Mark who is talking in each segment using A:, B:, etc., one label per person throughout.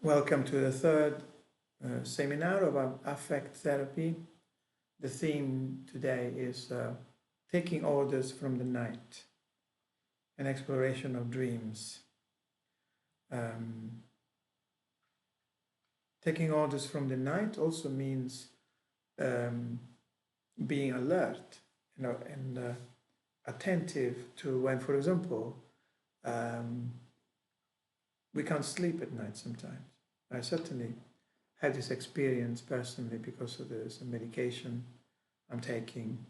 A: Welcome to the third seminar of affect therapy. The theme today is taking orders from the night, an exploration of dreams. Taking orders from the night also means being alert, and attentive to when, for example, we can't sleep at night sometimes. I certainly had this experience personally because of some medication I'm taking.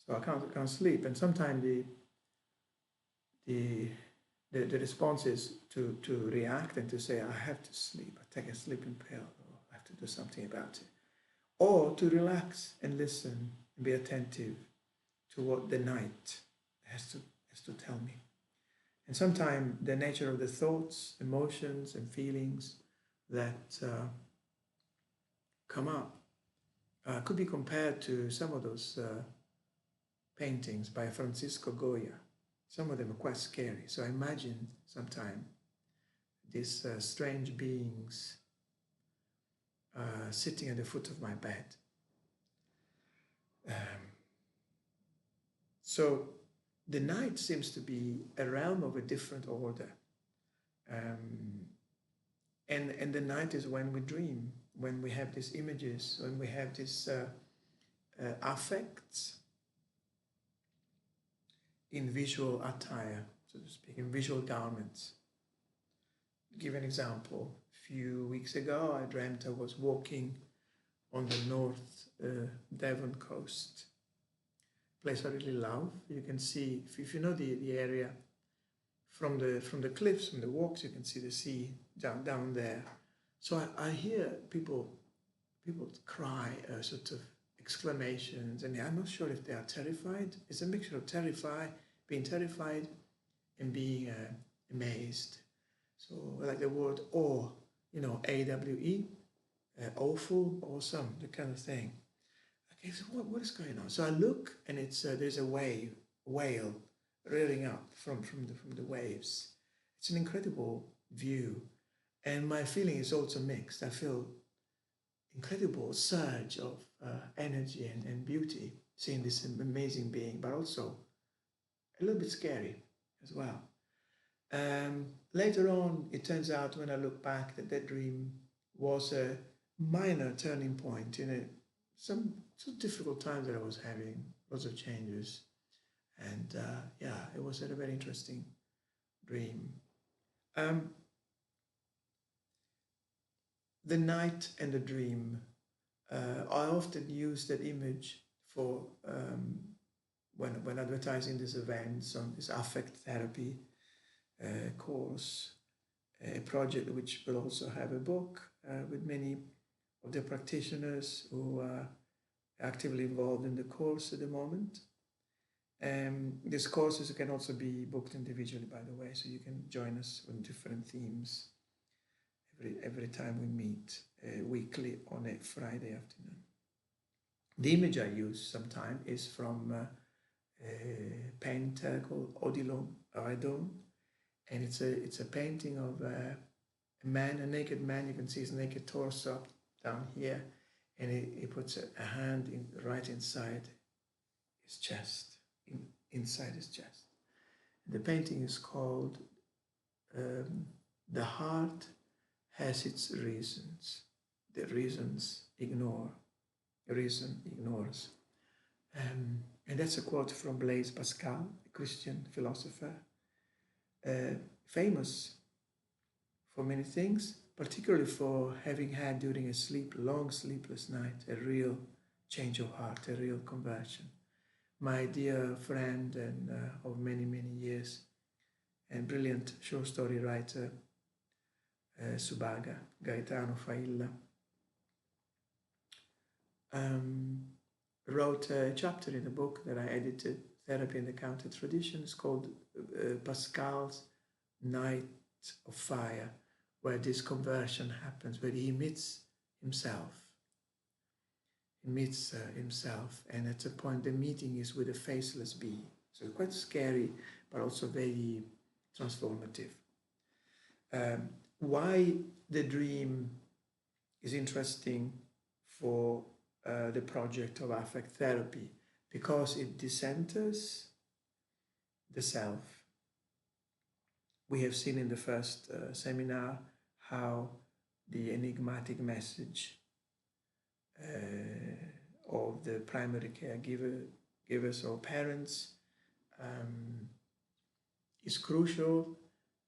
A: So I can't sleep. And sometimes the response is to react and to say, I have to sleep. I take a sleeping pill, or I have to do something about it. Or to relax and listen and be attentive to what the night has to tell me. And sometimes the nature of the thoughts, emotions, and feelings that come up could be compared to some of those paintings by Francisco Goya. Some of them are quite scary. So I imagine sometimes these strange beings sitting at the foot of my bed. So the night seems to be a realm of a different order. And the night is when we dream, when we have these images, when we have these affects in visual attire, so to speak, in visual garments. To give an example, a few weeks ago I dreamt I was walking on the North Devon coast, place I really love. You can see, if you know the area from the cliffs, from the walks, you can see the sea down there. So I hear people cry, sort of exclamations, and I'm not sure if they are terrified. It's a mixture of being terrified and being amazed. So like the word awe, AWE, awful, awesome, the kind of thing. Okay, so what is going on? So I look, and it's there's a whale rearing up from the waves. It's an incredible view, and my feeling is also mixed. I feel incredible surge of energy and beauty seeing this amazing being, but also a little bit scary as well. Later on, it turns out when I look back that dream was a minor turning point in some difficult times that I was having, lots of changes. And it was a very interesting dream. The night and the dream, I often use that image for when advertising these events on this affect therapy course, a project which will also have a book with many of the practitioners who are actively involved in the course at the moment. These courses can also be booked individually, by the way, so you can join us on different themes every time we meet weekly on a Friday afternoon. The image I use sometimes is from a painter called Rhizome, and it's a painting of a man, a naked man. You can see his naked torso up down here, and he puts a hand right inside his chest. Inside his chest. The painting is called The Heart Has Its Reasons. The reasons ignore. Reason ignores. And that's a quote from Blaise Pascal, a Christian philosopher, famous for many things, particularly for having had during a long sleepless night, a real change of heart, a real conversion. My dear friend and of many years, and brilliant short story writer, Subaga, Gaetano Failla, wrote a chapter in a book that I edited, Therapy in the Counter Tradition. It's called Pascal's Night of Fire, where this conversion happens, where he meets himself. He meets himself, and at a point the meeting is with a faceless being. So quite scary, but also very transformative. why the dream is interesting for the project of affect therapy, because it decenters the self. We have seen in the first seminar how the enigmatic message of the primary caregivers or parents is crucial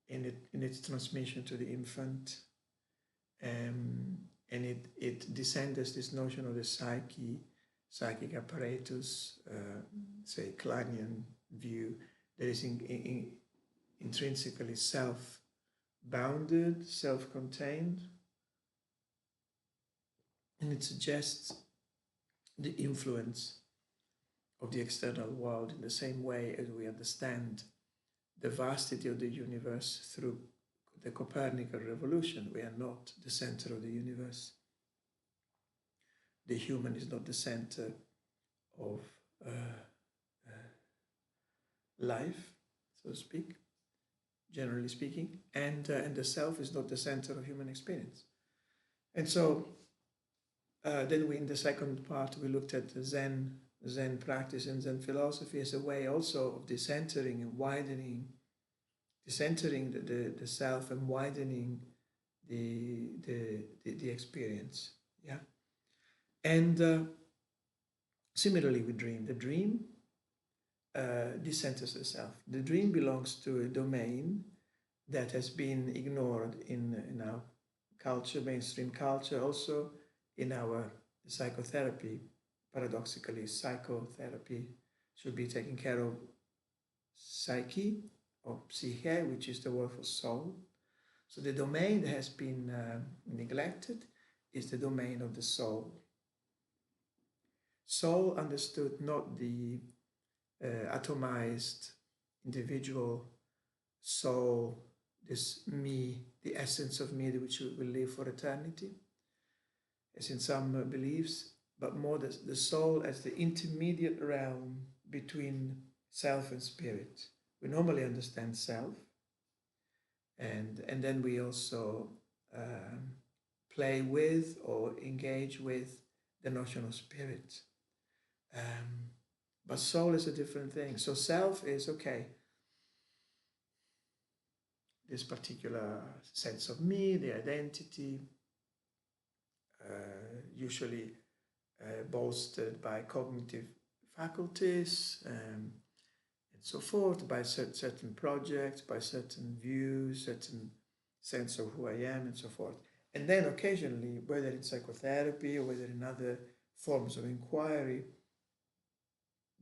A: in its transmission to the infant, and it descends this notion of the psychic apparatus, say Kleinian view, that is intrinsically self-bounded, self-contained, and it suggests the influence of the external world in the same way as we understand the vastity of the universe through the Copernican revolution. We are not the center of the universe. The human is not the center of life, so to speak, generally speaking, and the self is not the center of human experience. And so then in the second part, we looked at the Zen practice and Zen philosophy as a way also of decentering and widening, decentering the self and widening the experience. Yeah. And similarly with dream, the dream decenters the self. The dream belongs to a domain that has been ignored in our culture, mainstream culture, also in our psychotherapy. Paradoxically, psychotherapy should be taking care of psyche or psyche, which is the word for soul. So the domain that has been neglected is the domain of the soul. Soul understood not the atomized individual soul, this me, the essence of me, which will live for eternity, as in some beliefs, but more the soul as the intermediate realm between self and spirit. We normally understand self, and then we also play with or engage with the notion of spirit. But soul is a different thing. So self is, okay, this particular sense of me, the identity, usually bolstered by cognitive faculties and so forth, by certain projects, by certain views, certain sense of who I am, and so forth. And then occasionally, whether in psychotherapy or whether in other forms of inquiry,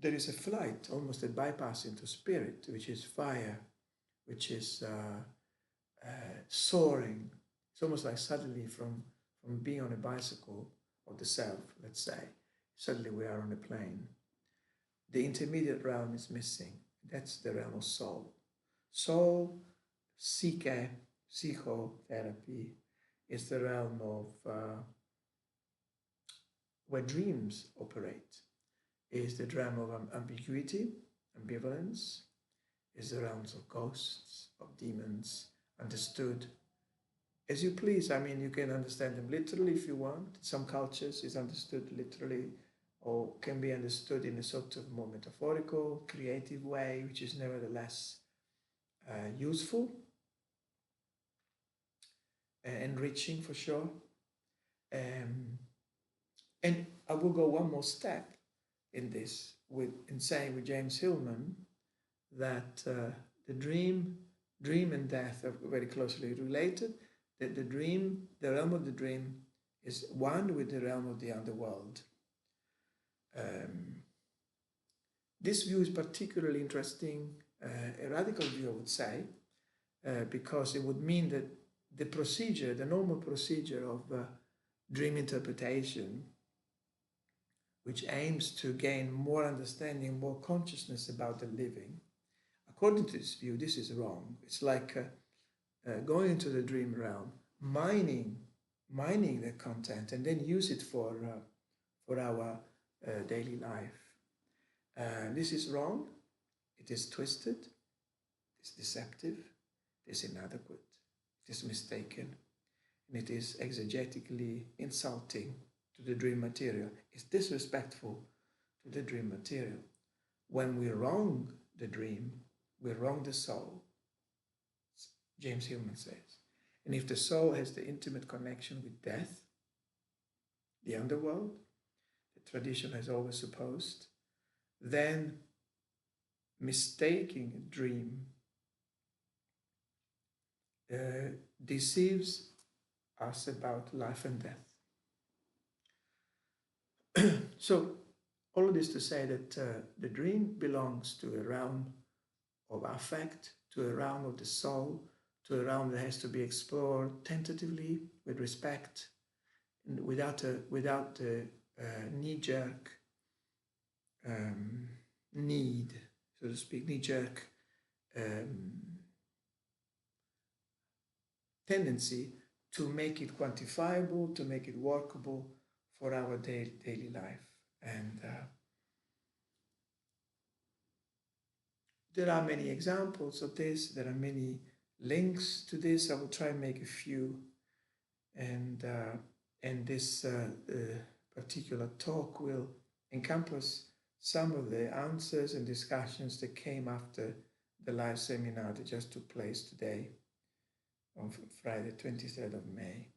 A: there is a flight, almost a bypass into spirit, which is fire, which is soaring. It's almost like suddenly from being on a bicycle of the self, let's say, suddenly we are on a plane. The intermediate realm is missing. That's the realm of soul. Soul, psyche, psychotherapy is the realm of where dreams operate. Is the realm of ambiguity, ambivalence, is the realms of ghosts, of demons, understood as you please. I mean, you can understand them literally if you want. In some cultures it's understood literally, or can be understood in a sort of more metaphorical, creative way, which is nevertheless useful, enriching for sure. And I will go one more step in this, in saying with James Hillman that the dream and death are very closely related. That the realm of the dream is one with the realm of the underworld. This view is particularly interesting, a radical view, I would say, because it would mean that the normal procedure of dream interpretation, which aims to gain more understanding, more consciousness about the living, according to this view, this is wrong. It's like going into the dream realm, mining the content, and then use it for our daily life. This is wrong. It is twisted. It's deceptive. It's inadequate. It is mistaken, and it is exegetically insulting to the dream material. It's disrespectful to the dream material. When we wrong the dream, we wrong the soul, James Hillman says. And if the soul has the intimate connection with death, the underworld, the tradition has always supposed, then mistaking a dream deceives us about life and death. So all of this to say that the dream belongs to a realm of affect, to a realm of the soul, to a realm that has to be explored tentatively, with respect, and without a knee-jerk need, so to speak, knee-jerk tendency to make it quantifiable, to make it workable for our daily life. And there are many examples of this. There are many links to this. I will try and make a few. And this particular talk will encompass some of the answers and discussions that came after the live seminar that just took place today on Friday, 23rd of May,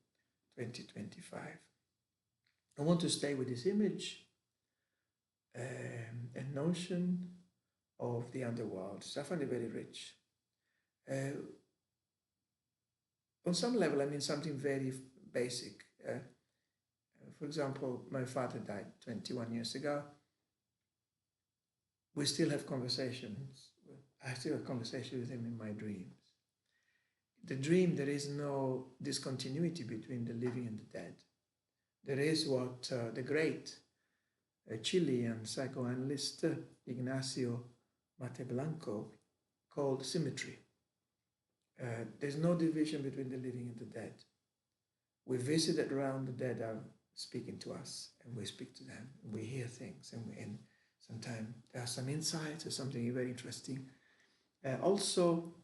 A: 2025. I want to stay with this image and notion of the underworld. So I find it very rich. On some level, I mean something very basic. For example, my father died 21 years ago. We still have conversations. I still have conversations with him in my dreams. The dream, there is no discontinuity between the living and the dead. There is what the great Chilean psychoanalyst Ignacio Mateblanco called symmetry. There's no division between the living and the dead. We visit that realm, the dead are speaking to us, and we speak to them, and we hear things, and sometimes there are some insights or something very interesting. Also,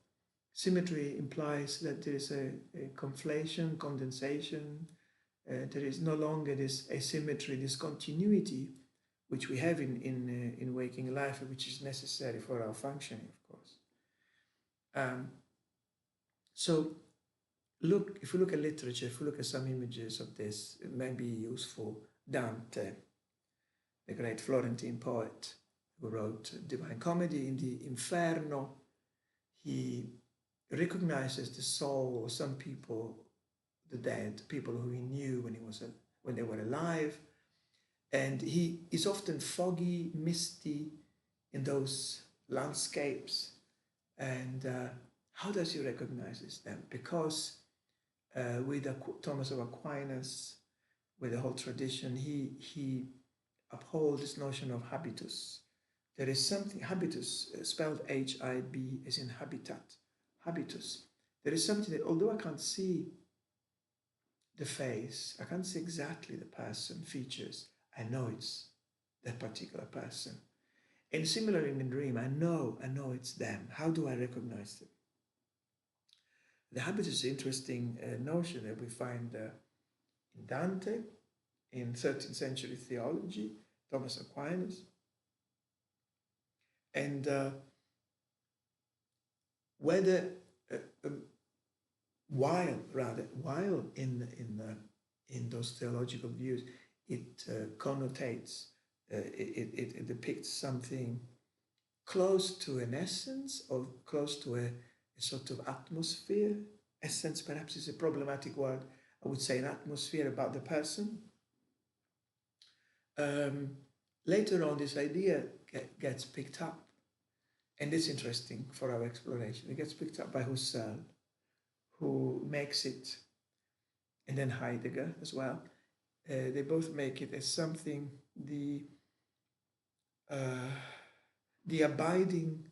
A: symmetry implies that there is a conflation, condensation. There is no longer this asymmetry, this continuity, which we have in waking life, which is necessary for our functioning, of course. So, if we look at literature, if we look at some images of this, it may be useful. Dante, the great Florentine poet who wrote Divine Comedy, in the Inferno, he recognizes the soul of some people, the dead, people who he knew when they were alive, and he is often foggy, misty in those landscapes. And how does he recognize them? Because with Thomas of Aquinas, with the whole tradition, he upholds this notion of habitus. There is something, habitus, spelled H-I-B, as in habitat, habitus. There is something that, although I can't see the face, I can't see exactly the person, features, I know it's that particular person. And similarly in the dream, I know it's them. How do I recognize them? The habitus is an interesting notion that we find in Dante, in 13th century theology, Thomas Aquinas. And while in those theological views, it connotates, it depicts something close to an essence, or close to a sort of atmosphere. Essence perhaps is a problematic word. I would say an atmosphere about the person. Later on, this idea gets picked up, and it's interesting for our exploration. It gets picked up by Husserl, who makes it, and then Heidegger as well. They both make it as something, the abiding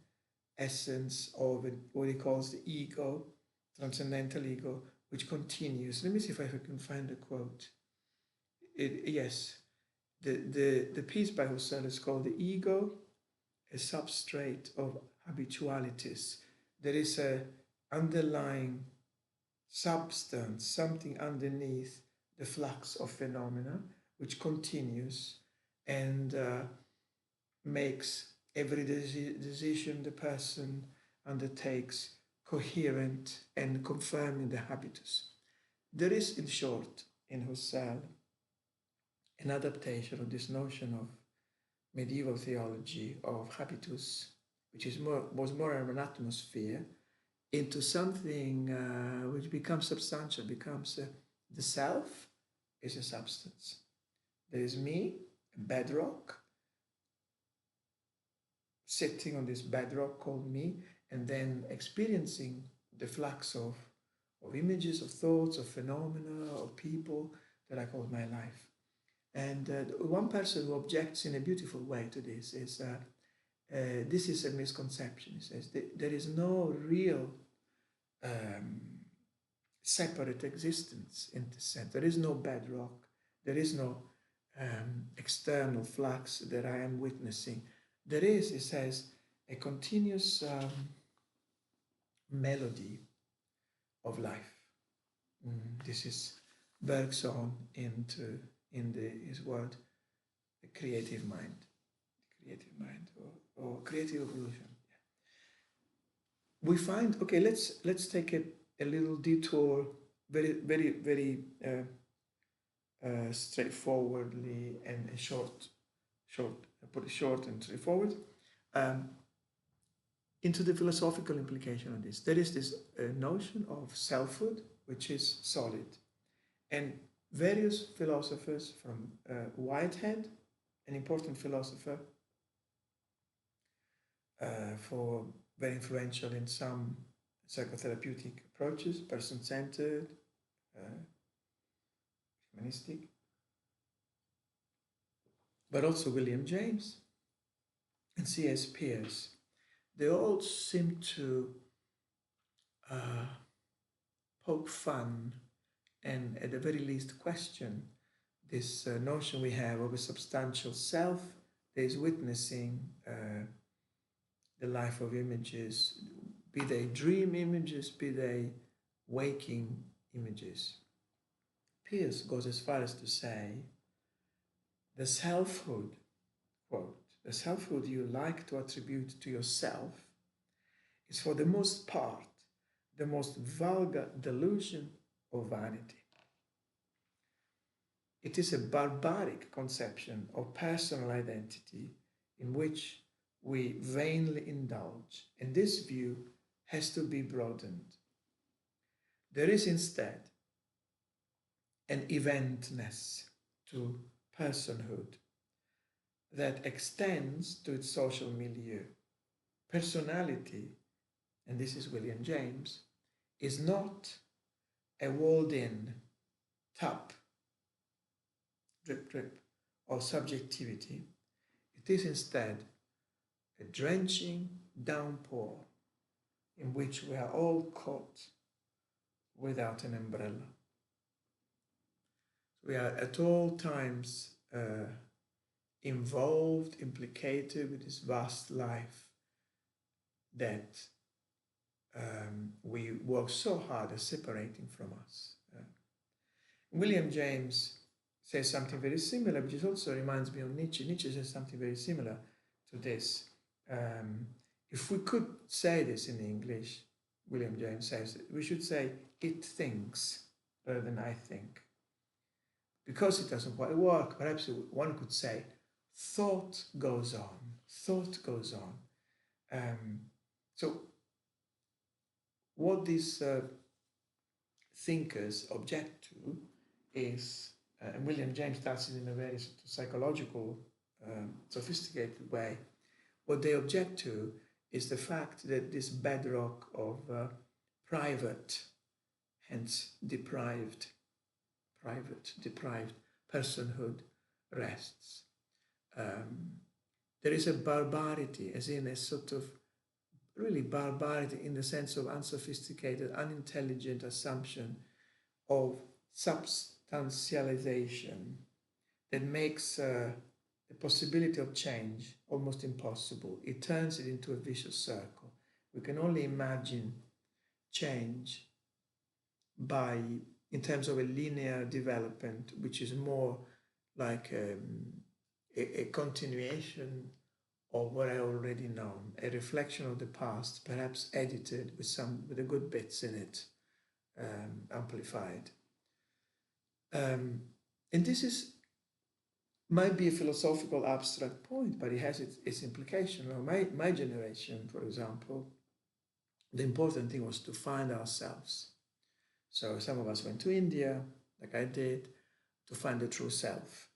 A: essence of what he calls the ego, transcendental ego, which continues. Let me see if I can find the quote. Yes, the piece by Husserl is called The Ego, a Substrate of Habitualities. There is a underlying substance, something underneath the flux of phenomena, which continues and makes every decision the person undertakes coherent and confirming the habitus. There is, in short, in Husserl, an adaptation of this notion of medieval theology of habitus, which was more of an atmosphere, into something which becomes substantial, becomes the self is a substance. There is me, a bedrock, sitting on this bedrock called me, and then experiencing the flux of images, of thoughts, of phenomena, of people that I call my life. And one person who objects in a beautiful way to this is this is a misconception. He says there is no real um, separate existence in the sense. There is no bedrock. There is no external flux that I am witnessing. There is, he says, a continuous melody of life. This is Berg's own in his word, the creative mind, or creative evolution. We find, okay, let's take a little detour, very straightforwardly and short, put it short and straightforward, into the philosophical implication of this. There is this notion of selfhood, which is solid. And various philosophers from Whitehead, an important philosopher, for very influential in some psychotherapeutic approaches, person-centered, humanistic, but also William James and C.S. Peirce. They all seem to poke fun and at the very least question this notion we have of a substantial self that is witnessing the life of images, be they dream images, be they waking images. Peirce goes as far as to say the selfhood, quote, the selfhood you like to attribute to yourself is for the most part the most vulgar delusion of vanity. It is a barbaric conception of personal identity in which we vainly indulge, and this view has to be broadened. There is instead an eventness to personhood that extends to its social milieu. Personality, and this is William James, is not a walled-in tub, drip, drip, of subjectivity. It is instead a drenching downpour in which we are all caught without an umbrella. We are at all times involved, implicated with this vast life that we work so hard at separating from us. William James says something very similar, which also reminds me of Nietzsche. Nietzsche says something very similar to this. If we could say this in English, William James says, we should say, it thinks rather than I think. Because it doesn't quite work, perhaps one could say, thought goes on, thought goes on. So what these thinkers object to is, and William James does it in a very psychological, sophisticated way, what they object to is the fact that this bedrock of private, hence deprived personhood rests. There is a barbarity, as in a sort of really barbarity in the sense of unsophisticated, unintelligent assumption of substantialization that makes the possibility of change almost impossible. It turns it into a vicious circle. We can only imagine change by, in terms of a linear development, which is more like a continuation of what I already know, a reflection of the past, perhaps edited with the good bits in it, amplified. And this might be a philosophical abstract point, but it has its implication. Well, my generation, for example, the important thing was to find ourselves. So some of us went to India, like I did, to find the true self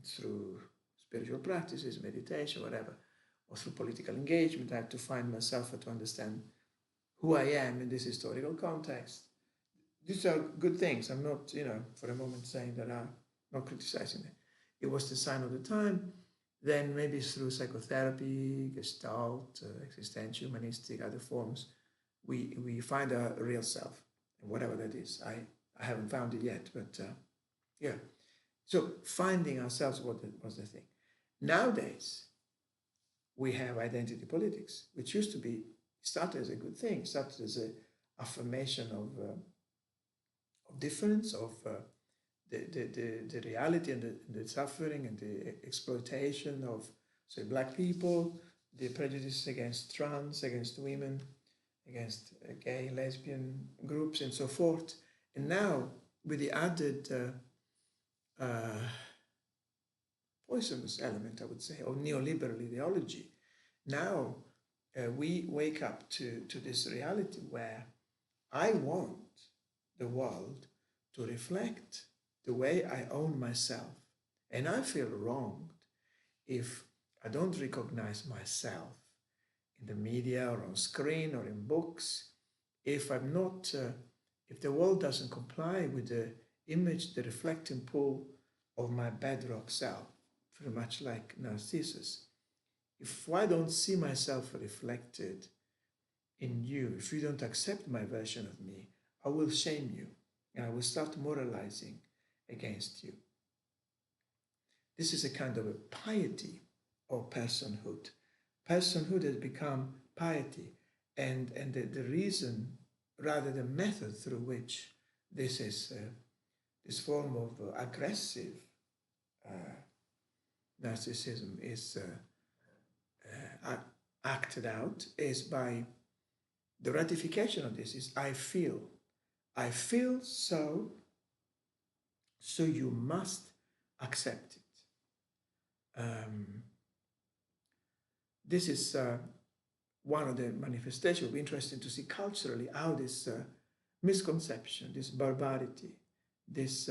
A: through spiritual practices, meditation, whatever, or through political engagement. I had to find myself and to understand who I am in this historical context. These are good things. I'm not, for a moment saying that I'm not criticizing it. It was the sign of the time. Then maybe through psychotherapy, Gestalt, existential, humanistic, other forms, we find our real self, whatever that is. I haven't found it yet, but yeah. So finding ourselves was the thing. Nowadays, we have identity politics, which used to be started as a good thing, started as an affirmation of difference, of the reality and the suffering and the exploitation of, say, black people, the prejudice against trans, against women, against gay, lesbian groups, and so forth. And now, with the added poisonous element, I would say, of neoliberal ideology, now we wake up to this reality where I want the world to reflect the way I own myself. And I feel wronged if I don't recognize myself in the media or on screen or in books, if I'm not, if the world doesn't comply with the image, the reflecting pool of my bedrock self, very much like Narcissus. If I don't see myself reflected in you, if you don't accept my version of me, I will shame you and I will start moralizing against you. This is a kind of a piety of personhood. Personhood has become piety, and the reason, rather the method through which this is this form of aggressive narcissism is acted out is by the ratification of this is I feel so you must accept it. This is one of the manifestations. It will be interesting to see culturally how this misconception, this barbarity, this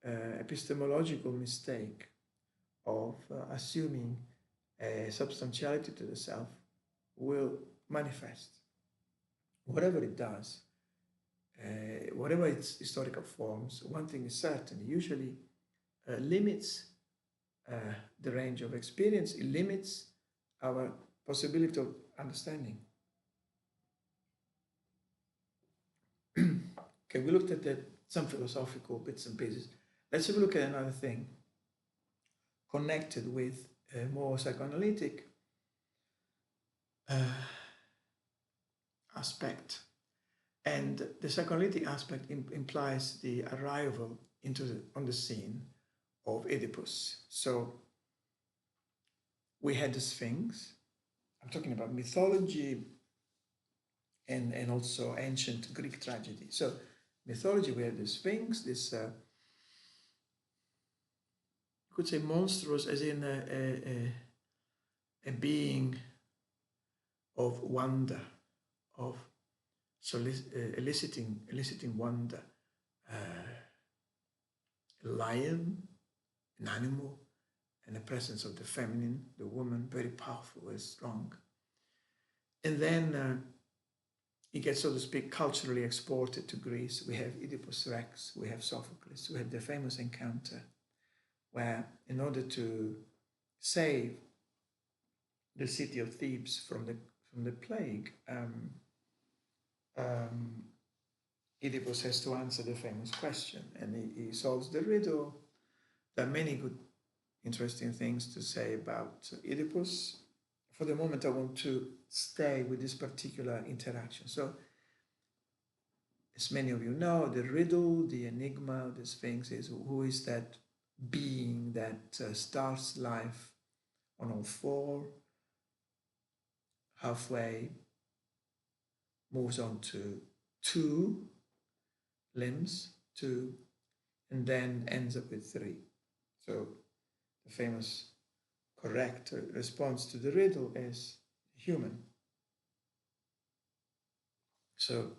A: epistemological mistake of assuming a substantiality to the self will manifest. Whatever it does, whatever its historical forms, one thing is certain, it usually limits the range of experience, it limits our possibility of understanding. Okay, we looked at some philosophical bits and pieces. Let's have a look at another thing connected with a more psychoanalytic aspect. And the psychoanalytic aspect implies the arrival on the scene of Oedipus. So we had the Sphinx. I'm talking about mythology and also ancient Greek tragedy. So mythology, we had the Sphinx, this you could say monstrous, as in a being of wonder, of eliciting wonder. A lion, an animal, and the presence of the feminine, the woman, very powerful, very strong. And then it gets, so to speak, culturally exported to Greece. We have Oedipus Rex, we have Sophocles, we have the famous encounter where, in order to save the city of Thebes from the plague, Oedipus has to answer the famous question, and he solves the riddle. There are many good, interesting things to say about Oedipus. For the moment, I want to stay with this particular interaction. So as many of you know, the riddle, the enigma, the Sphinx is who is that being that starts life on all four, halfway, moves on to two limbs, two, and then ends up with three. So the famous correct response to the riddle is human. So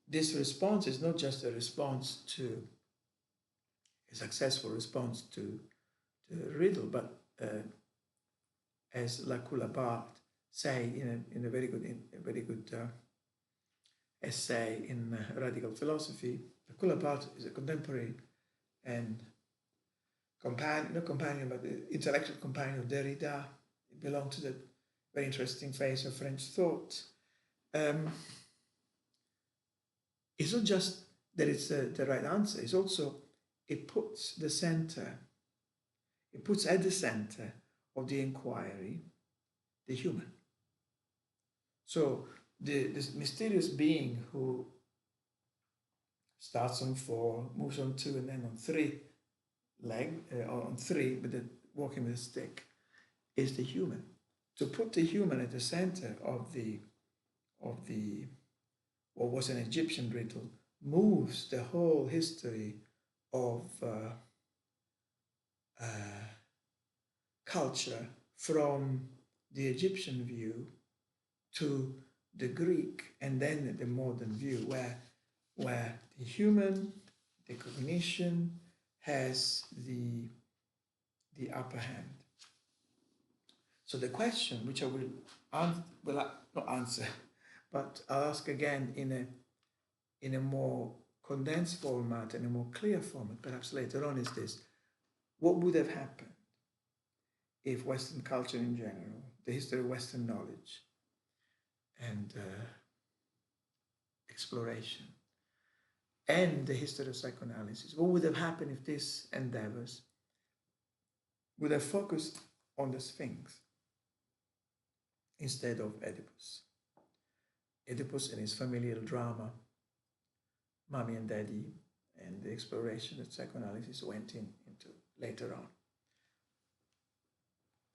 A: this response is not just a response to a successful response to the riddle, but as Lacoulabart say in a very good essay in Radical Philosophy, Lacoulabart is a contemporary and not companion, but intellectual companion of Derrida. It belonged to the very interesting phase of French thought. It's not just that it's the right answer, it's also, it puts at the center of the inquiry the human. So this mysterious being who starts on 4, moves on 2, and then on 3 or on 3, but walking with a stick, is the human. To put the human at the center of what was an Egyptian riddle moves the whole history of culture from the Egyptian view to the Greek and then the modern view, where the human, the cognition, has the upper hand. So the question, which I will not answer, but I'll ask again in a more condensed format and a more clear format, perhaps later on, is this: what would have happened if Western culture in general, the history of Western knowledge and exploration, and the history of psychoanalysis, what would have happened if these endeavors would have focused on the Sphinx instead of Oedipus? Oedipus and his familial drama, mommy and daddy, and the exploration that psychoanalysis went into later on.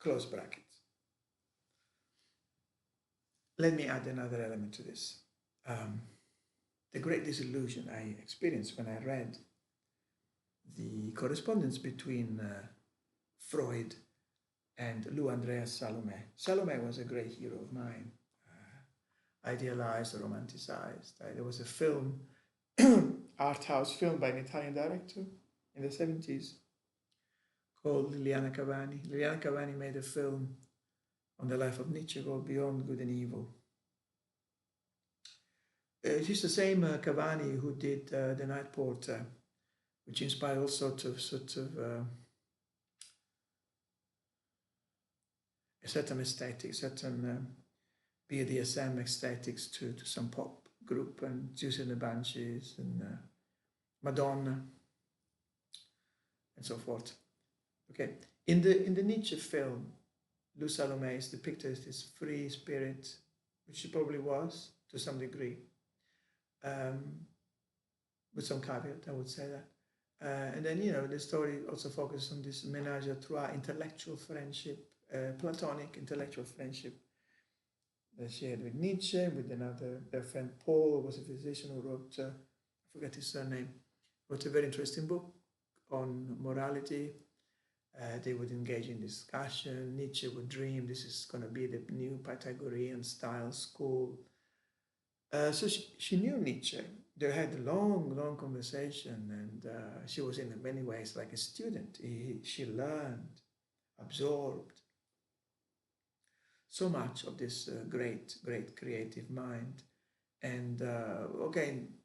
A: Close brackets. Let me add another element to this. The great disillusion I experienced when I read the correspondence between Freud and Lou Andreas Salome. Salome was a great hero of mine, idealized, romanticized. There was a film, art house film by an Italian director in the 70s called Liliana Cavani. Liliana Cavani made a film on the life of Nietzsche called Beyond Good and Evil. She's the same Cavani who did The Night Porter, which inspired all sorts of a certain aesthetic, certain BDSM aesthetics to some pop group, and Juice and the Banshees and Madonna and so forth. Okay, in the Nietzsche film, Lou Salome is depicted as this free spirit, which she probably was to some degree, with some caveat, I would say that. And then, the story also focuses on this ménage à trois, intellectual friendship, platonic intellectual friendship that she had with Nietzsche, with their friend Paul, who was a physician who wrote, I forget his surname, wrote a very interesting book on morality. They would engage in discussion. Nietzsche would dream this is going to be the new Pythagorean style school. So she knew Nietzsche. They had a long conversation, and she was in many ways like a student. She learned, absorbed so much of this great creative mind. And again,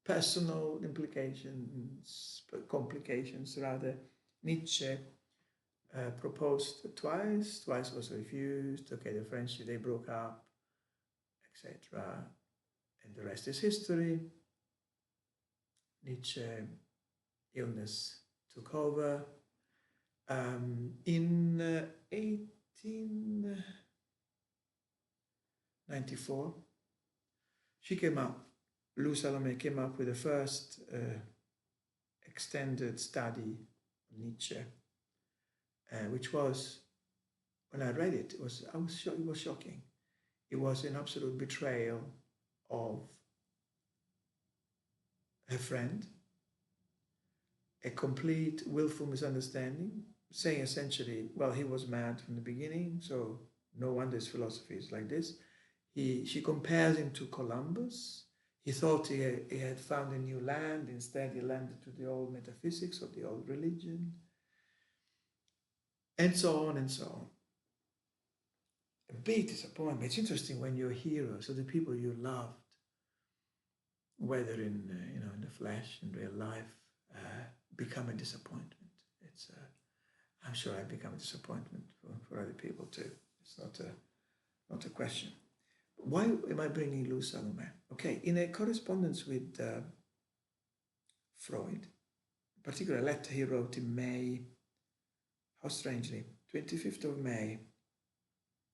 A: personal implications, complications rather. Nietzsche proposed twice was refused. Okay, the friendship, they broke up, etc. And the rest is history. Nietzsche, illness took over. In 1894, she came out Lou Salome came up with the first extended study of Nietzsche, which was, when I read it, it was shocking. It was an absolute betrayal of her friend, a complete willful misunderstanding, saying essentially, well, he was mad from the beginning, so no wonder his philosophy is like this. She compares him to Columbus. He thought he had found a new land. Instead, he landed to the old metaphysics of the old religion, and so on and so on. A big disappointment. It's interesting when your heroes, or the people you loved, whether in in the flesh, in real life, become a disappointment. It's I'm sure I've become a disappointment for other people too. It's not a question. Why am I bringing Lou Salome? Okay, in a correspondence with Freud, in particular a letter he wrote in May, how strangely, 25th of May,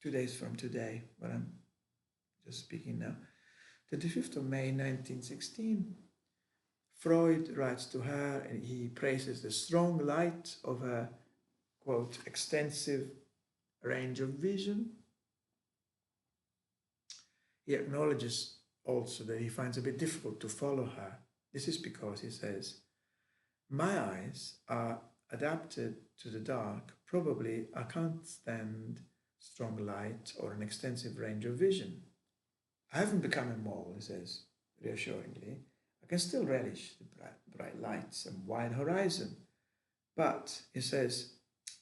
A: 2 days from today, when I'm just speaking now, 25th of May 1916, Freud writes to her and he praises the strong light of her, quote, extensive range of vision. He acknowledges also that he finds it a bit difficult to follow her. This is because, he says, my eyes are adapted to the dark. Probably I can't stand strong light or an extensive range of vision. I haven't become a mole, he says reassuringly. I can still relish the bright lights and wide horizon. But, he says,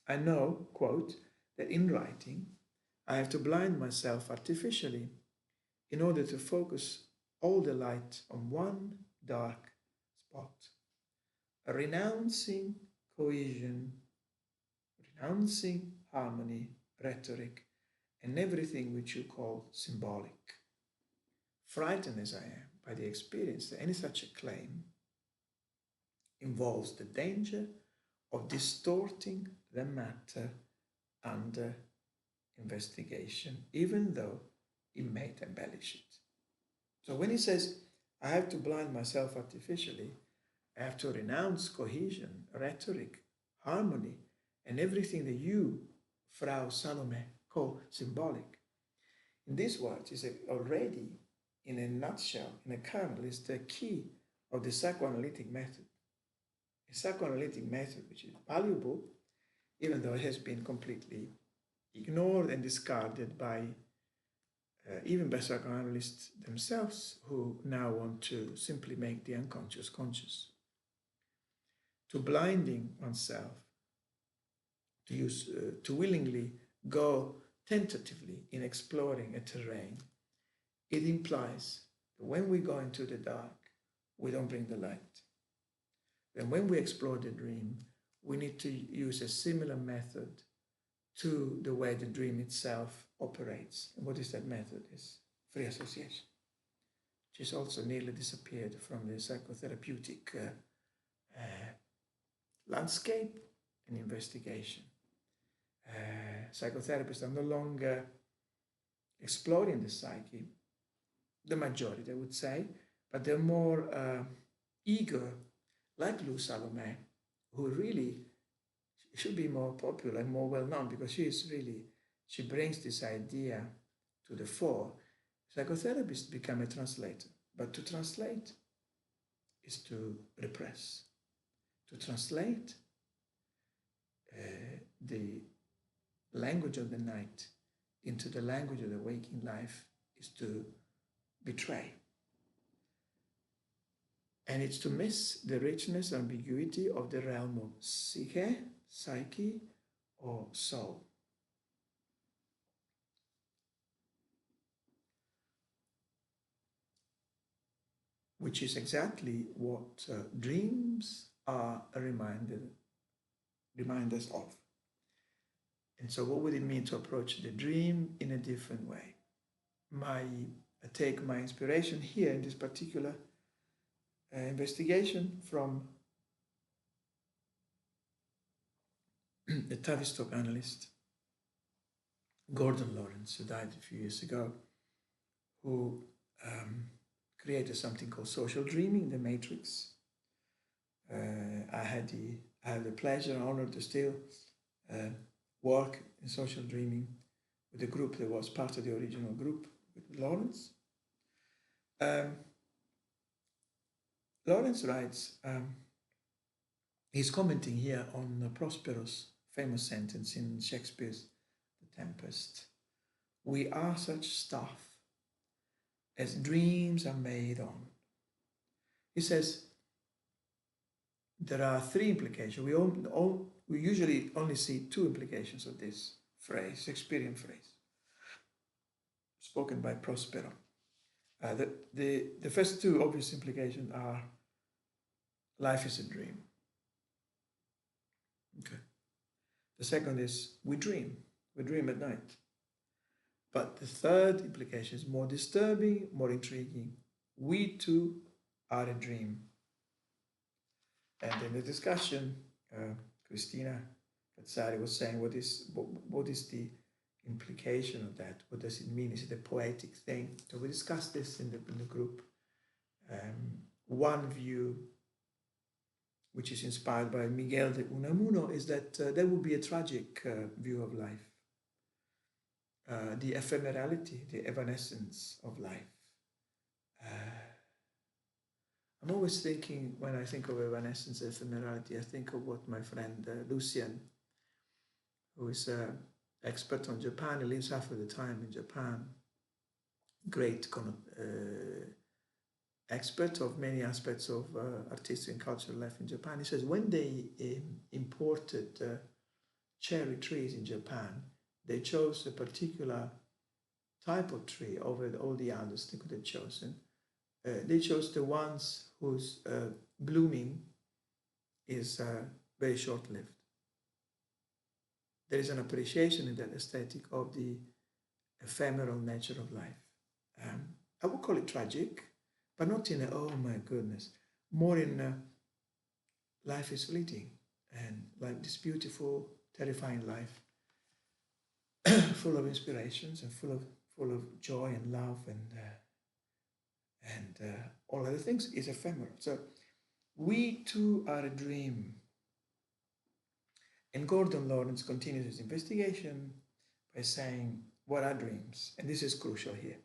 A: I know, quote, that in writing I have to blind myself artificially in order to focus all the light on one dark spot, renouncing cohesion, renouncing harmony, rhetoric, and everything which you call symbolic. Frightened as I am by the experience that any such a claim involves the danger of distorting the matter under investigation, even though it may embellish it. So when he says, I have to blind myself artificially, I have to renounce cohesion, rhetoric, harmony, and everything that you, Frau Salome, call symbolic. In these words, is already, in a nutshell, in a kernel, is the key of the psychoanalytic method. A psychoanalytic method which is valuable, even though it has been completely ignored and discarded by even by psychoanalysts themselves, who now want to simply make the unconscious conscious. To blinding oneself, to willingly go tentatively in exploring a terrain, it implies that when we go into the dark, we don't bring the light. And when we explore the dream, we need to use a similar method to the way the dream itself operates. And what is that method? Is free association, which has also nearly disappeared from the psychotherapeutic landscape and investigation. Psychotherapists are no longer exploring the psyche, the majority, I would say, but they're more eager, like Lou Salome, who really should be more popular and more well-known because she brings this idea to the fore. Psychotherapists become a translator, but to translate is to repress. To translate the language of the night into the language of the waking life is to betray. And it's to miss the richness and ambiguity of the realm of psyche, or soul. Which is exactly what dreams are reminders of. And so what would it mean to approach the dream in a different way? I take my inspiration here in this particular investigation from the Tavistock analyst Gordon Lawrence, who died a few years ago, who created something called social dreaming, the Matrix. I have the pleasure and honor to still uh, work in social dreaming with a group that was part of the original group with Lawrence. Um, Lawrence writes, he's commenting here on Prospero's famous sentence in Shakespeare's The Tempest. We are such stuff as dreams are made on. He says there are three implications. We usually only see two implications of this phrase, Shakespearean phrase, spoken by Prospero. The first two obvious implications are life is a dream. Okay. The second is we dream at night. But the third implication is more disturbing, more intriguing. We too are a dream. And in the discussion, Christina Cazzari was saying, what is the implication of that? What does it mean? Is it a poetic thing? So we discussed this in the group. One view, which is inspired by Miguel de Unamuno, is that there would be a tragic view of life. The ephemerality, the evanescence of life. I'm always thinking, when I think of evanescence, ephemerality, I think of what my friend Lucien, who is an expert on Japan, he lives half of the time in Japan, great expert of many aspects of artistic and cultural life in Japan. He says when they imported cherry trees in Japan, they chose a particular type of tree over all the others they could have chosen. They chose the ones whose blooming is very short-lived. There is an appreciation in that aesthetic of the ephemeral nature of life. I would call it tragic, but not in a, oh my goodness, more in life is fleeting, and like this beautiful, terrifying life, full of inspirations and full of joy and love and all other things, is ephemeral. So we too are a dream. And Gordon Lawrence continues his investigation by saying, what are dreams? And this is crucial here.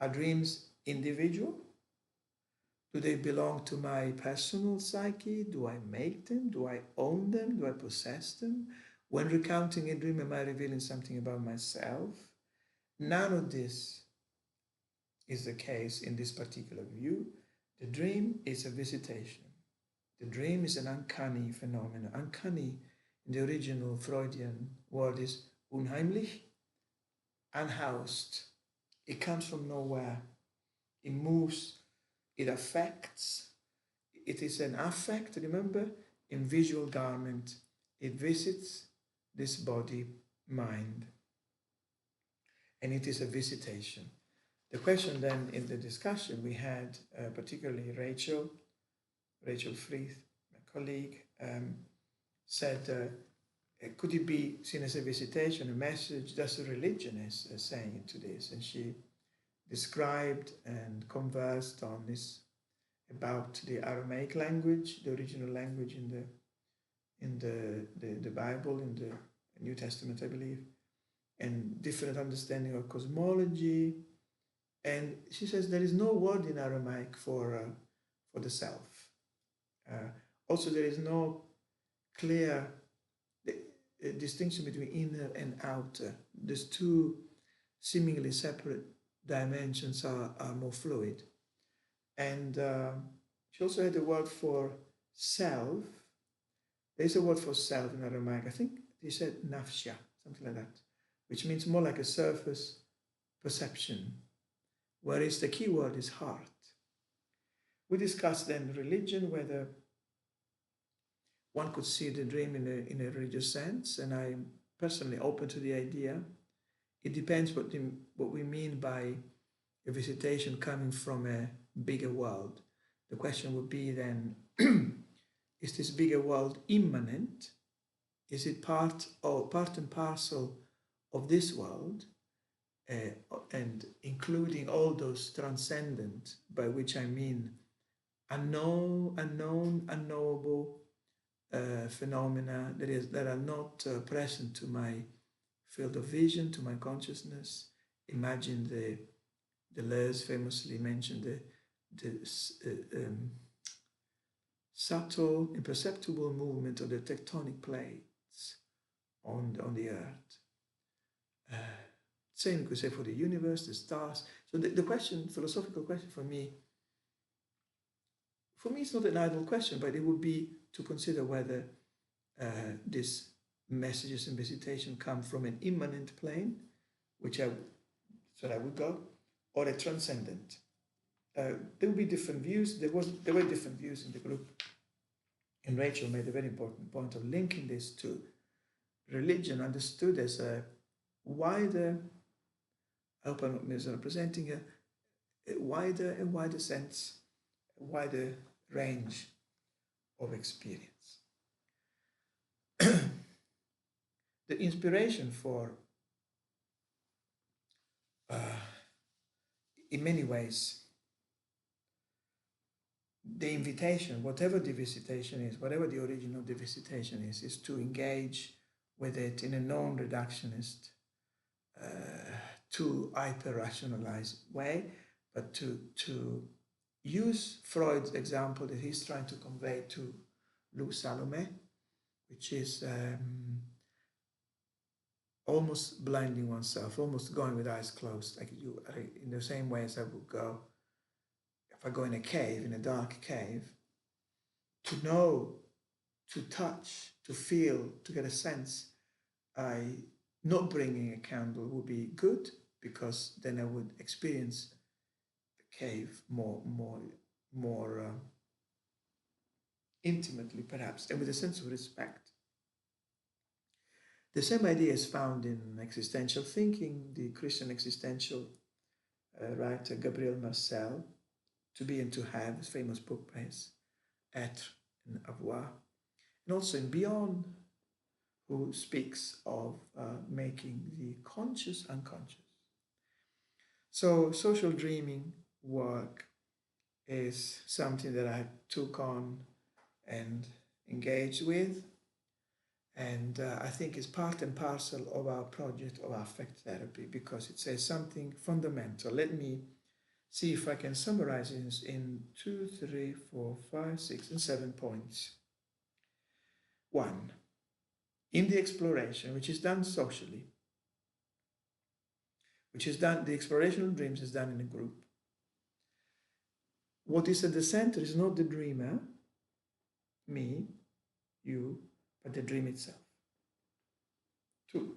A: Are dreams individual? Do they belong to my personal psyche? Do I make them? Do I own them? Do I possess them? When recounting a dream, am I revealing something about myself? None of this is the case in this particular view. The dream is a visitation. The dream is an uncanny phenomenon. Uncanny in the original Freudian word is unheimlich, unhoused. It comes from nowhere. It moves, it affects. It is an affect, remember, in visual garment. It visits this body, mind. And it is a visitation. The question then in the discussion we had, particularly Rachel Frith, my colleague, said, could it be seen as a visitation, a message? That's a religion is saying into this. And she described and conversed on this about the Aramaic language, the original language in the Bible, in the New Testament, I believe, and different understanding of cosmology. And she says there is no word in Aramaic for the self. Also, there is no clear distinction between inner and outer. These two seemingly separate dimensions are more fluid. And she also had a word for self. There's a word for self in Aramaic. I think they said nafsha, something like that, which means more like a surface perception, whereas the key word is heart. We discussed then religion, whether one could see the dream in a religious sense, and I'm personally open to the idea. It depends what we mean by a visitation coming from a bigger world. The question would be then, is this bigger world immanent? Is it part and parcel of this world? and including all those transcendent, by which I mean unknowable phenomena that are not present to my field of vision, to my consciousness. Imagine the Deleuze famously mentioned the subtle, imperceptible movement of the tectonic plates on the earth. Uh, Same you could say for the universe, the stars. So the question, philosophical question for me, it's not an idle question, but it would be to consider whether these messages and visitation come from an immanent plane, which I would go, or a transcendent. There would be different views. There were different views in the group, and Rachel made a very important point of linking this to religion, understood as a wider. I hope I'm not misrepresenting a wider sense, a wider range of experience. The inspiration for, in many ways, the invitation, whatever the visitation is, whatever the origin of the visitation is to engage with it in a non-reductionist, too hyper-rationalized way, but to use Freud's example that he's trying to convey to Lou Salome, which is almost blinding oneself, almost going with eyes closed, like you, in the same way as I would go if I go in a cave, in a dark cave, to know, to touch, to feel, to get a sense. Not bringing a candle would be good, because then I would experience the cave more intimately, perhaps, and with a sense of respect. The same idea is found in existential thinking. The Christian existential writer Gabriel Marcel, To Be and to Have, his famous book by his Être and Avoir, and also in Beyond, who speaks of making the conscious unconscious. So social dreaming work is something that I took on and engaged with, and I think it's part and parcel of our project of affect therapy, because it says something fundamental. Let me see if I can summarize it in 2, 3, 4, 5, 6, and 7 points. 1. In the exploration, which is done socially, the exploration of dreams is done in a group. What is at the center is not the dreamer, me, you, but the dream itself. 2.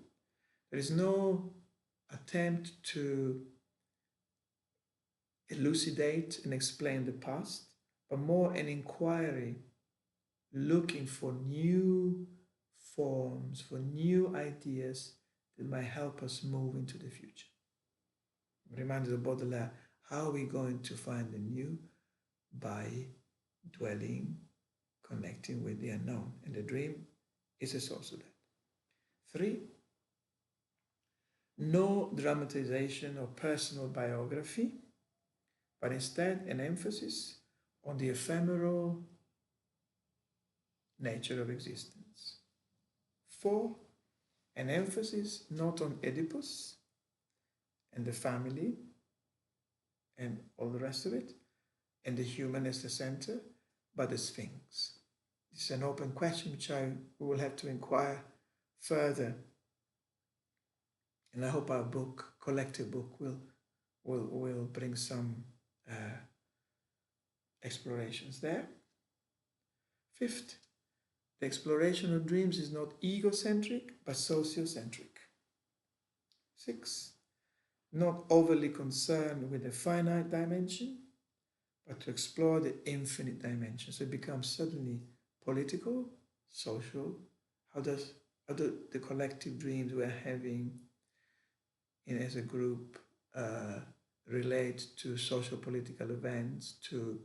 A: There is no attempt to elucidate and explain the past, but more an inquiry looking for new forms, for new ideas that might help us move into the future. I'm reminded of Baudelaire. How are we going to find the new? By dwelling, connecting with the unknown. And the dream is a source of that. 3, no dramatization or personal biography, but instead an emphasis on the ephemeral nature of existence. 4, an emphasis not on Oedipus and the family and all the rest of it, and the human as the center, but the Sphinx. It's an open question which we will have to inquire further. And I hope our book, collective book, will bring some explorations there. 5th, the exploration of dreams is not egocentric, but sociocentric. 6, not overly concerned with the finite dimension, but to explore the infinite dimension. So it becomes suddenly political, social. How do the collective dreams we're having as a group relate to social political events, to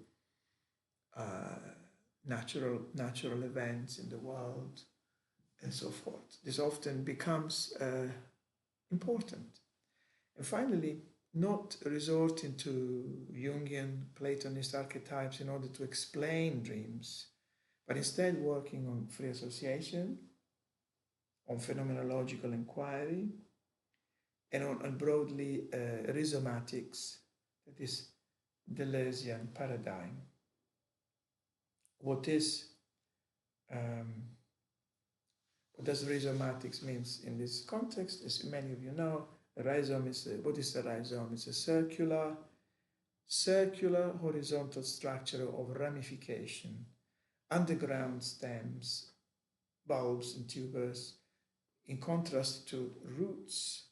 A: natural events in the world, and so forth. This often becomes important. And finally, not resorting to Jungian Platonist archetypes in order to explain dreams, but instead working on free association, on phenomenological inquiry, and on broadly rhizomatics, that is Deleuzian paradigm. What is um, what does rhizomatics means in this context? As many of you know, the rhizome is what is the rhizome? It's a circular horizontal structure of ramification, underground stems, bulbs, and tubers. In contrast to roots,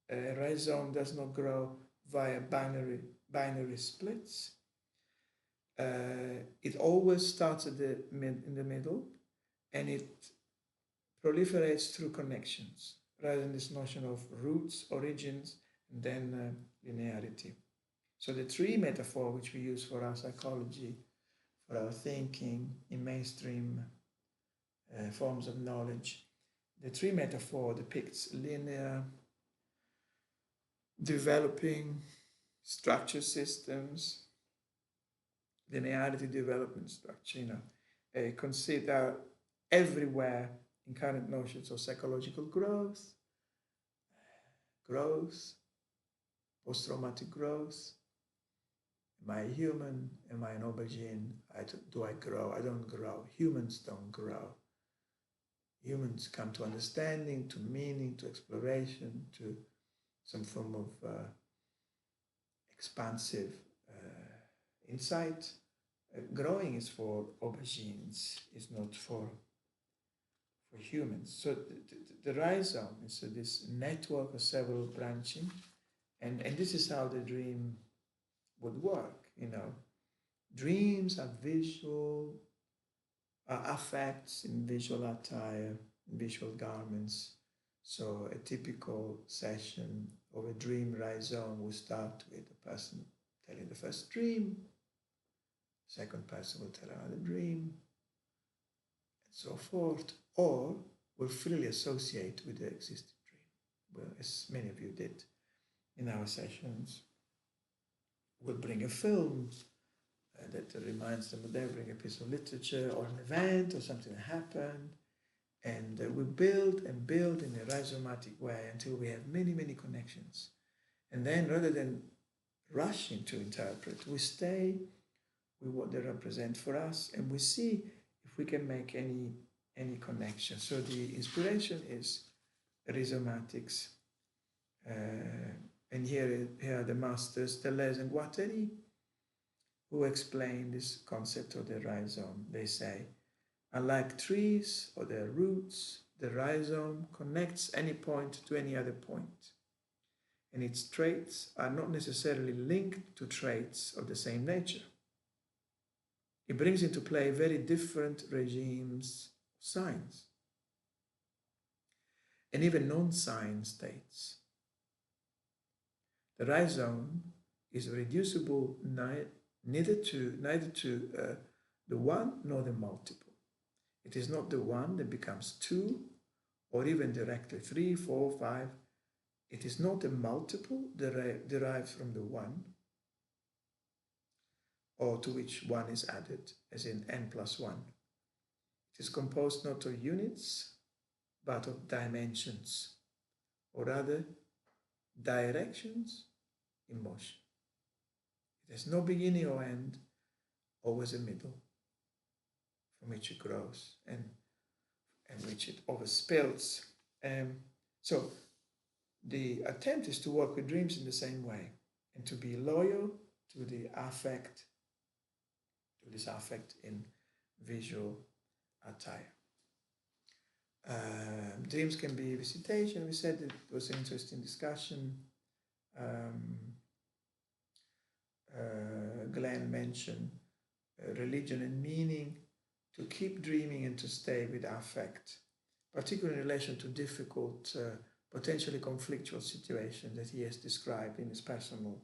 A: a rhizome does not grow via binary splits. It always starts in the middle, and it proliferates through connections, rather than this notion of roots, origins, and then linearity. So the tree metaphor, which we use for our psychology, for our thinking in mainstream forms of knowledge, the tree metaphor depicts linear, developing structure systems, linearity development structure, consider everywhere in current notions of psychological growth, post-traumatic growth. Am I a human? Am I an aubergine? Do I grow? I don't grow. Humans don't grow. Humans come to understanding, to meaning, to exploration, to some form of expansive insight. Growing is for aubergines, is not for humans. So the rhizome is this network of several branching, and this is how the dream would work. Dreams are visual, are affects in visual attire, in visual garments. So a typical session of a dream rhizome will start with the person telling the first dream, second person will tell another dream, and so forth, or will freely associate with the existing dream. Well, as many of you did in our sessions, we'll bring a film that reminds them of they bring a piece of literature or an event or something that happened, and we build and build in a rhizomatic way until we have many, many connections. And then rather than rushing to interpret, we stay with what they represent for us, and we see if we can make any connection. So the inspiration is rhizomatics. And here are the masters, Deleuze and Guattari, who explain this concept of the rhizome. They say, unlike trees or their roots, the rhizome connects any point to any other point, and its traits are not necessarily linked to traits of the same nature. It brings into play very different regimes of signs, and even non-sign states. The rhizome is reducible neither to the one nor the multiple. It is not the one that becomes two, or even directly 3, 4, 5. It is not a multiple derived from the one, or to which one is added, as in n plus 1. It is composed not of units, but of dimensions, or rather, directions in motion. It has no beginning or end, always a middle, from which it grows and which it overspills. So the attempt is to work with dreams in the same way and to be loyal to the affect, to this affect in visual attire. Dreams can be visitation. We said it was an interesting discussion. Glenn mentioned religion and meaning, to keep dreaming and to stay with affect, particularly in relation to difficult, potentially conflictual situations that he has described in his personal,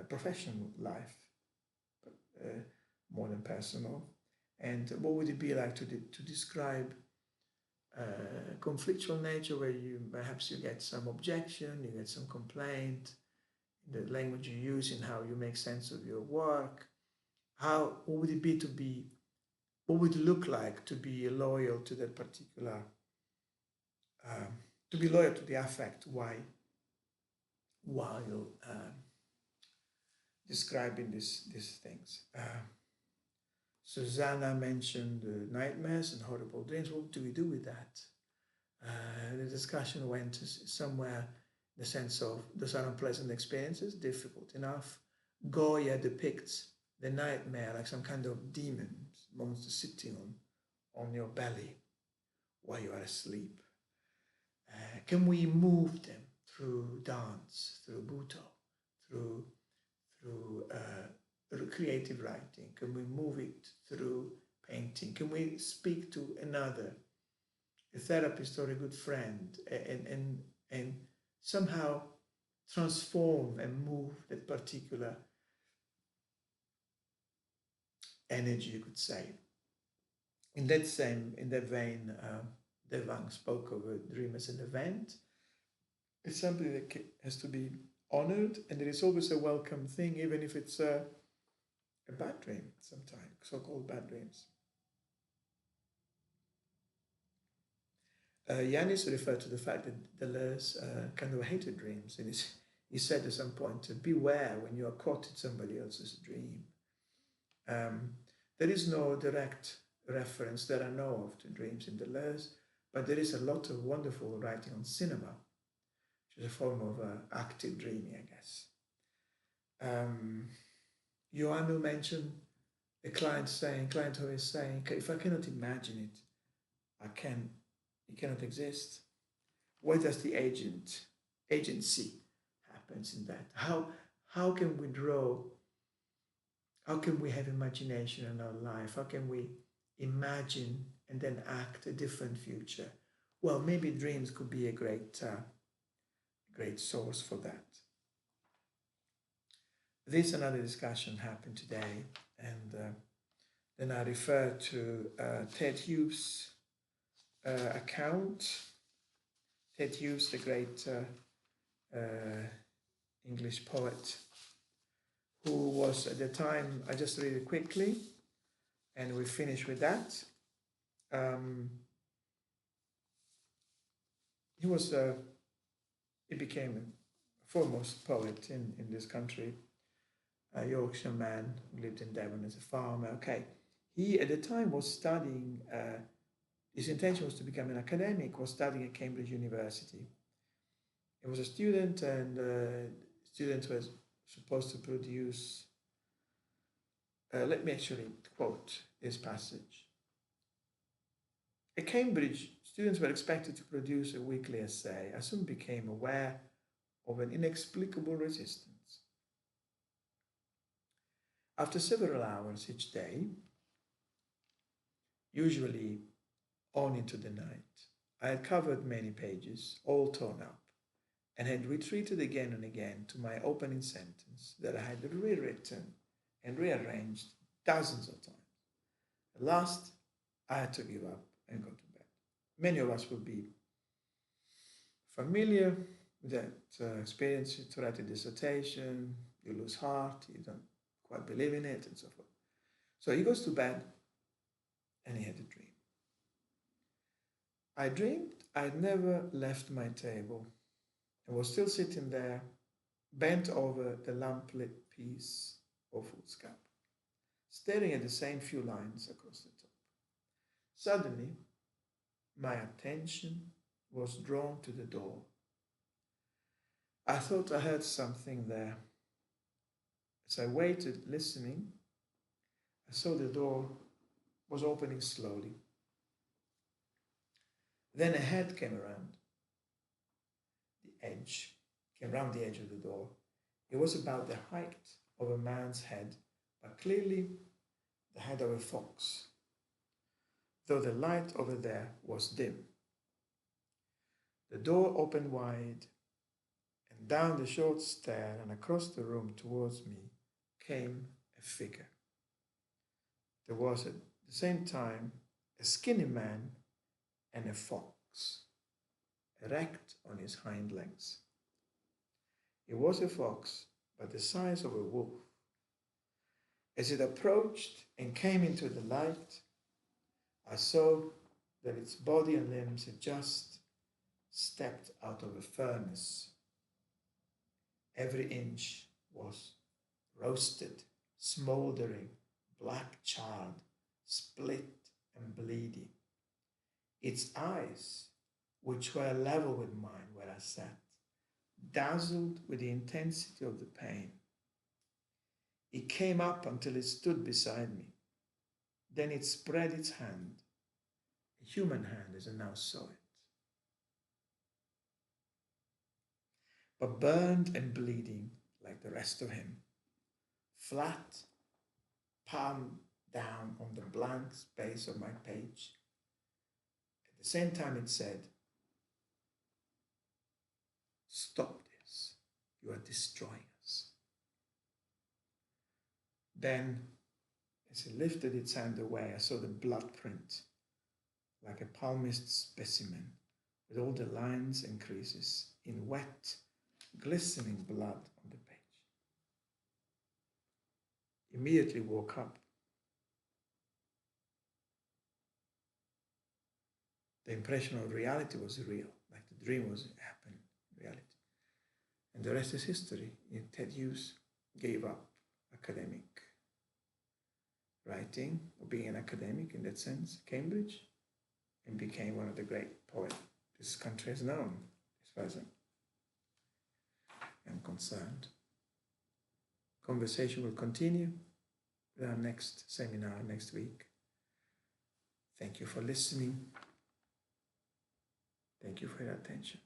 A: professional life, but more than personal. And what would it be like to describe conflictual nature where you get some objection, you get some complaint, in the language you use, in how you make sense of your work. What would it be to be, what would it look like to be loyal to that particular, um, to be loyal to the affect? Why? While describing these things. Susanna mentioned nightmares and horrible dreams. What do we do with that? The discussion went somewhere in the sense of those are unpleasant experiences, difficult enough. Goya depicts the nightmare like some kind of demon, monster sitting on your belly while you are asleep. Can we move them through dance, through Buto, through creative writing? Can we move it through painting? Can we speak to another, a therapist or a good friend, and somehow transform and move that particular energy, you could say? In that vein, Devang spoke of a dream as an event. It's something that has to be honored, and it is always a welcome thing, even if it's a bad dream, sometimes, so-called bad dreams. Yanis referred to the fact that Deleuze kind of hated dreams, and he said at some point to beware when you are caught in somebody else's dream. Um, there is no direct reference that I know of to dreams in Deleuze, but there is a lot of wonderful writing on cinema, which is a form of active dreaming, I guess. Ioannou mentioned a client who is saying, if I cannot imagine it, it cannot exist. Where does the agency happens in that? How can we draw? How can we have imagination in our life? How can we imagine and then act a different future? Well, maybe dreams could be a great source for that. This another discussion happened today, and then I refer to Ted Hughes' account. Ted Hughes, the great English poet, who was at the time, I just read it quickly, and we finish with that. He became a foremost poet in this country, a Yorkshire man who lived in Devon as a farmer. Okay, he at the time was studying, his intention was to become an academic, was studying at Cambridge University. He was a student, and student was supposed to produce, let me actually quote this passage. At Cambridge, students were expected to produce a weekly essay. I soon became aware of an inexplicable resistance. After several hours each day, usually on into the night, I had covered many pages, all torn up, and had retreated again and again to my opening sentence that I had rewritten and rearranged dozens of times. At last, I had to give up and go to bed. Many of us will be familiar with that experience. You write a dissertation, you lose heart, you don't quite believe in it, and so forth. So he goes to bed, and he had a dream. I dreamed I'd never left my table and was still sitting there, bent over the lamplit piece of foolscap, staring at the same few lines across the top. Suddenly, my attention was drawn to the door. I thought I heard something there. As I waited, listening, I saw the door was opening slowly. Then a head came around the edge of the door. It was about the height of a man's head, but clearly the head of a fox, though the light over there was dim. The door opened wide, and down the short stair and across the room towards me came a figure. There was at the same time a skinny man and a fox, erect on his hind legs. It was a fox, but the size of a wolf. As it approached and came into the light, I saw that its body and limbs had just stepped out of a furnace. Every inch was roasted, smouldering, black charred, split and bleeding. Its eyes, which were level with mine where I sat, dazzled with the intensity of the pain. It came up until it stood beside me. Then it spread its hand, a human hand as I now saw it, but burned and bleeding like the rest of him, flat, palm down on the blank space of my page. At the same time it said, "Stop this, you are destroying us." Then, as it lifted its hand away, I saw the blood print, like a palmist specimen, with all the lines and creases in wet, glistening blood on the page. Immediately woke up. The impression of reality was real, like the dream was happening in reality. And the rest is history. Ted Hughes gave up academic writing, or being an academic in that sense, Cambridge, and became one of the great poets this country has known, as far as I'm concerned. Conversation will continue with our next seminar next week. Thank you for listening. Thank you for your attention.